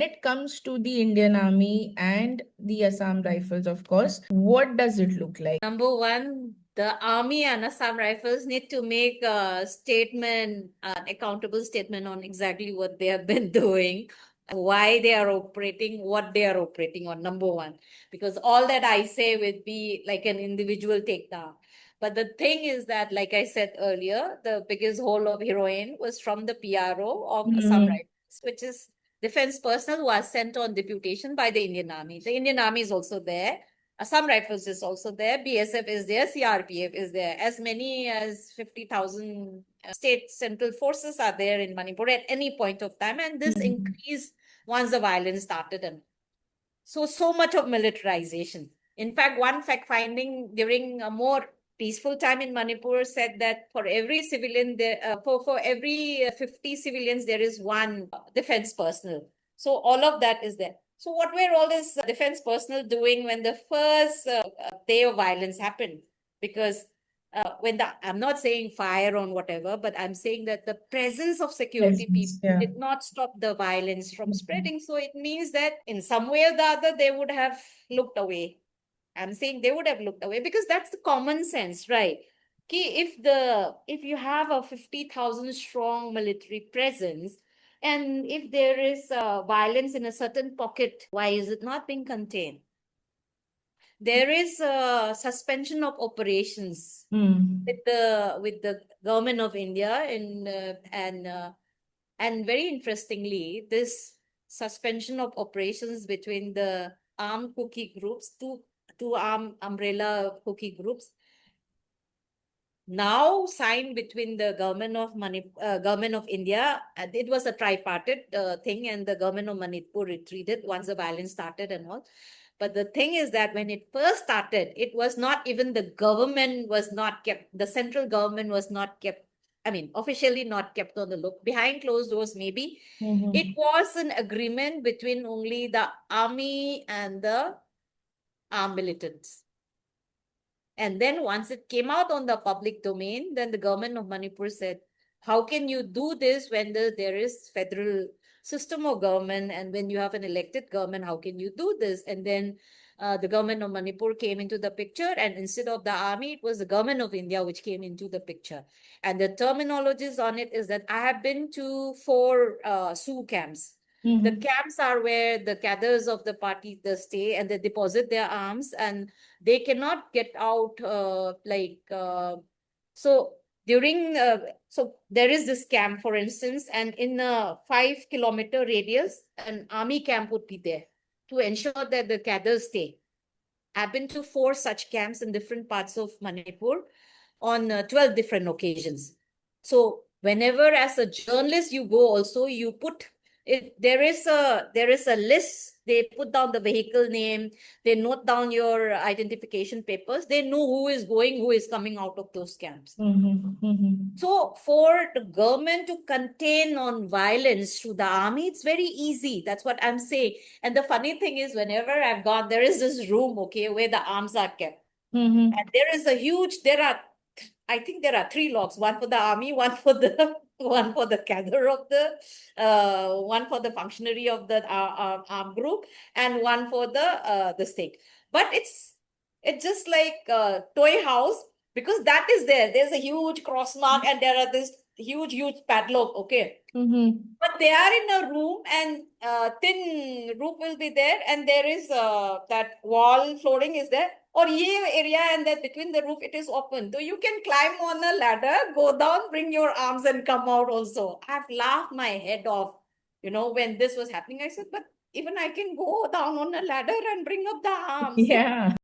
it comes to the Indian Army and the Assam Rifles, of course, what does it look like? Number one, the Army and Assam Rifles need to make a statement, an accountable statement on exactly what they have been doing, why they are operating, what they are operating on, number one. Because all that I say would be like an individual takedown. But the thing is that, like I said earlier, the biggest haul of heroin was from the PRO of Assam Mhm. Rifles, which is defense personnel who are sent on deputation by the Indian Army. The Indian Army is also there. Assam Rifles is also there, BSF is there, CRPF is there. As many as 50,000 state central forces are there in Manipur at any point of time. And this increased once the violence started. And so much of militarization. In fact, one fact finding during a more peaceful time in Manipur said that for every civilian, for every 50 civilians, there is one defense personnel. So all of that is there. So what were all this defense personnel doing when the first day of violence happened? Because I'm not saying fire on whatever, but I'm saying that the presence of security people did not stop the violence from spreading. So it means that in some way or the other, they would have looked away. I'm saying they would have looked away because that's the common sense, right? If you have a 50,000 strong military presence, and if there is violence in a certain pocket, why is it not being contained? There is a suspension of operations with the government of India, and very interestingly, this suspension of operations between the armed Kuki groups, two armed umbrella Kuki groups, now signed between the government of India. And it was a tripartite thing, and the government of Manipur retreated once the violence started and all. But the thing is that when it first started, it was not even the government was not kept, the central government was not kept, I mean, officially not kept on the look. Behind closed doors, maybe. It was an agreement between only the army and the armed militants. And then once it came out on the public domain, then the government of Manipur said, how can you do this when there is federal system of government, and when you have an elected government, how can you do this? And then the government of Manipur came into the picture, and instead of the army, it was the government of India which came into the picture. And the terminologies on it is that I have been to 4 Sioux camps. The camps are where the cadres of the party they stay, and they deposit their arms, and they cannot get out so during so there is this camp, for instance, and in a 5-kilometer radius an army camp would be there to ensure that the cadres stay. I've been to 4 such camps in different parts of Manipur on 12 different occasions. So whenever as a journalist you go, also you put it, there is a list. They put down the vehicle name, they note down your identification papers, they know who is going, who is coming out of those camps. So for the government to contain on violence through the army, it's very easy. That's what I'm saying. And the funny thing is, whenever I've gone, there is this room, okay, where the arms are kept. And I think there are 3 locks, one for the army, one for the one for the cadre of the one for the functionary of the armed group, and one for the state. But it's just like a toy house, because that is there. There's a huge cross mark, and there are this huge padlock, okay. But they are in a room, and thin roof will be there, and there is that wall flooring is there, or ye area, and then between the roof it is open. So you can climb on a ladder, go down, bring your arms and come out also. I've laughed my head off, when this was happening. I said, but even I can go down on a ladder and bring up the arms. Yeah.